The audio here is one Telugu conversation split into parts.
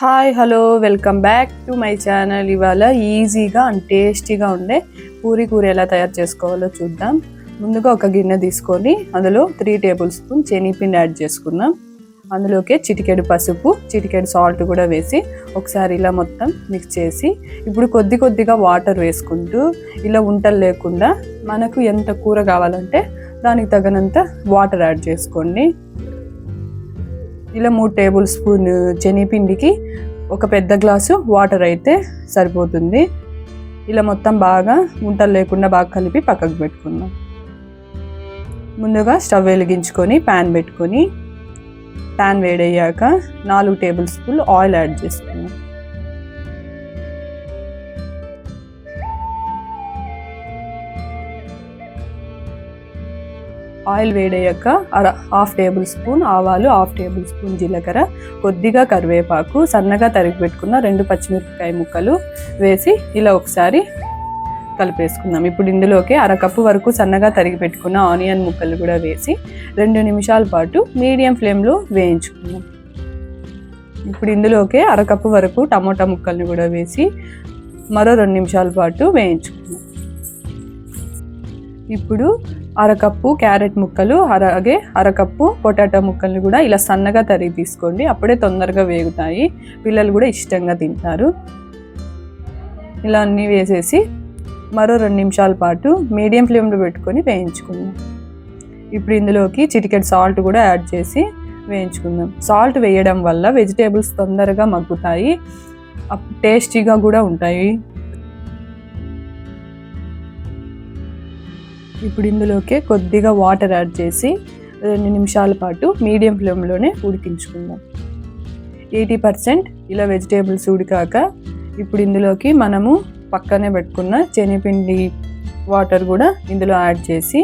Hi hello welcome back to my channel. ఇవాళ ఈజీగా అండ్ టేస్టీగా ఉండే పూరీ కూర ఎలా తయారు చేసుకోవాలో చూద్దాం. ముందుగా ఒక గిన్నె తీసుకొని అందులో 3 టేబుల్ స్పూన్ శనగపిండి యాడ్ చేసుకుందాం. అందులోకి చిటికెడు పసుపు, చిటికెడు సాల్ట్ కూడా వేసి ఒకసారి ఇలా మొత్తం మిక్స్ చేసి ఇప్పుడు కొద్ది కొద్దిగా వాటర్ వేసుకుంటూ ఇలా ఉంటలు లేకుండా మనకు ఎంత కూర కావాలంటే దానికి తగినంత వాటర్ యాడ్ చేసుకోండి. ఇలా 3 టేబుల్ స్పూన్ శనగపిండికి ఒక పెద్ద గ్లాసు వాటర్ అయితే సరిపోతుంది. ఇలా మొత్తం బాగా ఉంటలు లేకుండా బాగా కలిపి పక్కకు పెట్టుకుందాం. ముందుగా స్టవ్ వెలిగించుకొని ప్యాన్ పెట్టుకొని ప్యాన్ వేడయ్యాక 4 టేబుల్ స్పూన్ ఆయిల్ యాడ్ చేసుకుందాం. ఆయిల్ వేడయ్యాక హాఫ్ టేబుల్ స్పూన్ ఆవాలు, హాఫ్ టేబుల్ స్పూన్ జీలకర్ర, కొద్దిగా కరివేపాకు, సన్నగా తరిగి పెట్టుకున్న 2 పచ్చిమిరపకాయ ముక్కలు వేసి ఇలా ఒకసారి కలిపేసుకుందాం. ఇప్పుడు ఇందులోకి అరకప్పు వరకు సన్నగా తరిగి పెట్టుకున్న ఆనియన్ ముక్కలు కూడా వేసి 2 నిమిషాల పాటు మీడియం ఫ్లేమ్లో వేయించుకుందాం. ఇప్పుడు ఇందులోకి అరకప్పు వరకు టమోటా ముక్కల్ని కూడా వేసి మరో 2 నిమిషాల పాటు వేయించుకుందాం. ఇప్పుడు అరకప్పు క్యారెట్ ముక్కలు, అలాగే అరకప్పు పొటాటో ముక్కల్ని కూడా ఇలా సన్నగా తరిగి తీసుకోండి. అప్పుడే తొందరగా వేగుతాయి, పిల్లలు కూడా ఇష్టంగా తింటారు. ఇలా అన్నీ వేసేసి మరో 2 నిమిషాల పాటు మీడియం ఫ్లేమ్లో పెట్టుకొని వేయించుకుందాం. ఇప్పుడు ఇందులోకి చిటికెడు సాల్ట్ కూడా యాడ్ చేసి వేయించుకుందాం. సాల్ట్ వేయడం వల్ల వెజిటేబుల్స్ తొందరగా మగ్గుతాయి, టేస్టీగా కూడా ఉంటాయి. ఇప్పుడు ఇందులోకి కొద్దిగా వాటర్ యాడ్ చేసి 2 నిమిషాల పాటు మీడియం ఫ్లేమ్లోనే ఉడికించుకుందాం. 80% ఇలా వెజిటేబుల్స్ ఉడికాక ఇప్పుడు ఇందులోకి మనము పక్కనే పెట్టుకున్న శనగపిండి వాటర్ కూడా ఇందులో యాడ్ చేసి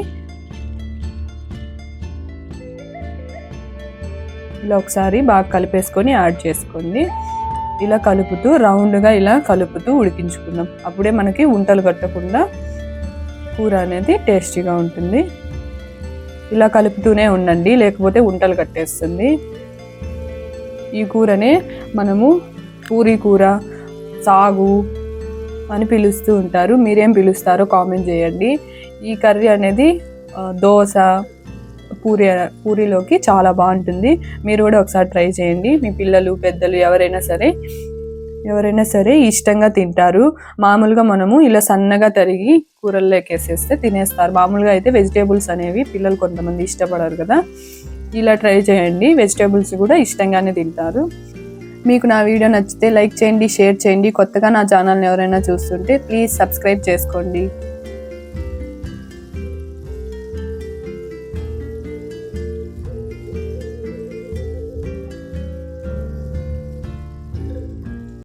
ఇలా ఒకసారి బాగా కలిపేసుకొని యాడ్ చేసుకోండి. ఇలా కలుపుతూ రౌండ్గా ఇలా కలుపుతూ ఉడికించుకుందాం. అప్పుడే మనకి ఉంటలు కట్టకుండా కూర అనేది టేస్టీగా ఉంటుంది. ఇలా కలుపుతూనే ఉండండి, లేకపోతే ఉంటలు కట్టేస్తుంది. ఈ కూరనే మనము పూరీ కూర, సాగు అని పిలుస్తూ ఉంటారు. మీరేం పిలుస్తారో కామెంట్ చేయండి. ఈ కర్రీ అనేది దోశ, పూరీలోకి చాలా బాగుంటుంది. మీరు కూడా ఒకసారి ట్రై చేయండి. మీ పిల్లలు, పెద్దలు ఎవరైనా సరే ఇష్టంగా తింటారు. మామూలుగా మనము ఇలా సన్నగా తరిగి కూరల్లోకి వేసేస్తే తినేస్తారు. మామూలుగా అయితే వెజిటేబుల్స్ అనేవి పిల్లలు కొంతమంది ఇష్టపడరు కదా. ఇలా ట్రై చేయండి, వెజిటేబుల్స్ కూడా ఇష్టంగానే తింటారు. మీకు నా వీడియో నచ్చితే లైక్ చేయండి, షేర్ చేయండి. కొత్తగా నా ఛానల్ని ఎవరైనా చూస్తుంటే ప్లీజ్ సబ్స్క్రైబ్ చేసుకోండి.